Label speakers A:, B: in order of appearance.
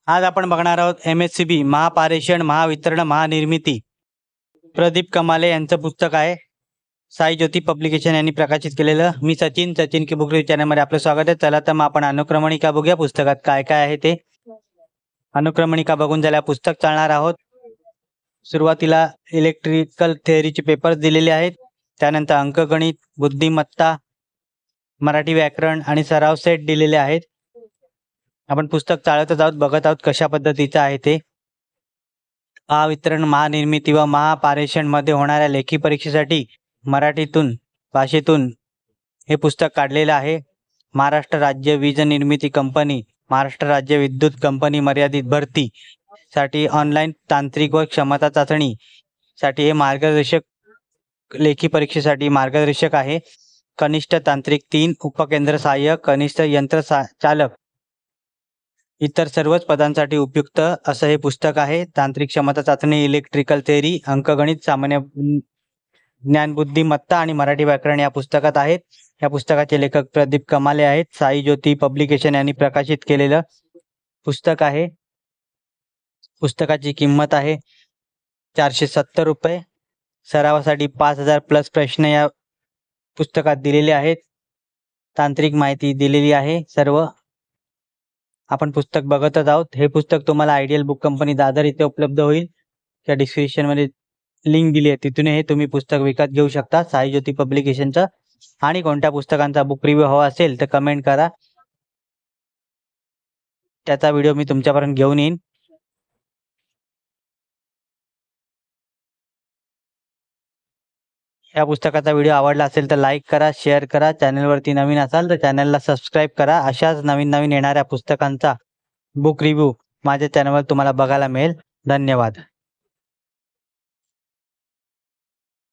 A: आज आपण बघणार आहोत MSCB महापारेषण महावितरण महानिर्मिती प्रदीप कमाले यांचं पुस्तक आहे. साई ज्योती पब्लिकेशन यांनी प्रकाशित केलेलं. मी सचिन की बुक रिव्ह्यू चॅनलमध्ये आपलं स्वागत आहे. चला तर मग आपण अनुक्रमणिका बघूया. पुस्तकात काय काय आहे ते. अनुक्रमणिका बघून झाल्या पुस्तक चालणार आहोत. सुरुवातीला इलेक्ट्रिकल थेअरीचे पेपर्स दिलेले आहेत. त्यानंतर अंकगणित, बुद्धिमत्ता, मराठी व्याकरण आणि सराव सेट दिलेले आहेत. आपण पुस्तक चालतच आहोत, बघत आहोत कशा पद्धतीचं आहे ते. महावितरण महानिर्मिती व महापारेषण मध्ये होणाऱ्या लेखी परीक्षेसाठी मराठीतून भाषेतून हे पुस्तक काढलेलं आहे. महाराष्ट्र राज्य वीज निर्मिती कंपनी, महाराष्ट्र राज्य विद्युत कंपनी मर्यादित भरती साठी ऑनलाईन तांत्रिक व क्षमता चाचणी साठी हे मार्गदर्शक लेखी परीक्षेसाठी मार्गदर्शक आहे. कनिष्ठ तांत्रिक 3, उपकेंद्र सहाय्यक, कनिष्ठ यंत्र चालक इतर सर्वच पदांसाठी उपयुक्त असं हे पुस्तक आहे. तांत्रिक क्षमता चाचणी, इलेक्ट्रिकल थेअरी, अंकगणित, सामान्य ज्ञान, बुद्धिमत्ता आणि मराठी व्याकरण या पुस्तकात आहेत. या पुस्तकाचे लेखक प्रदीप कमाले आहेत. साई ज्योती पब्लिकेशन यांनी प्रकाशित केलेलं पुस्तक आहे. पुस्तकाची किंमत आहे 470 रुपये. सरावासाठी 5000 प्लस प्रश्न या पुस्तकात दिलेले आहेत. तांत्रिक माहिती दिलेली आहे सर्व. आपण पुस्तक बघतच आहोत. हे पुस्तक तुम्हाला आयडियल बुक कंपनी दादर इथे उपलब्ध होईल. त्या डिस्क्रिप्शनमध्ये लिंक दिली आहे, तिथून हे तुम्ही पुस्तक विकत घेऊ शकता साई ज्योती पब्लिकेशनचं. आणि कोणत्या पुस्तकांचा बुक रिव्ह्यू हवा असेल तर कमेंट करा, त्याचा व्हिडिओ मी तुमच्यापर्यंत घेऊन येईन. या पुस्तकाचा व्हिडिओ आवडला असेल तर लाईक करा, शेअर करा. चॅनलवरती नवीन असाल तर चॅनलला सबस्क्राईब करा. अशाच नवीन येणाऱ्या पुस्तकांचा बुक रिव्ह्यू माझ्या चॅनलवर तुम्हाला बघायला मिळेल. धन्यवाद.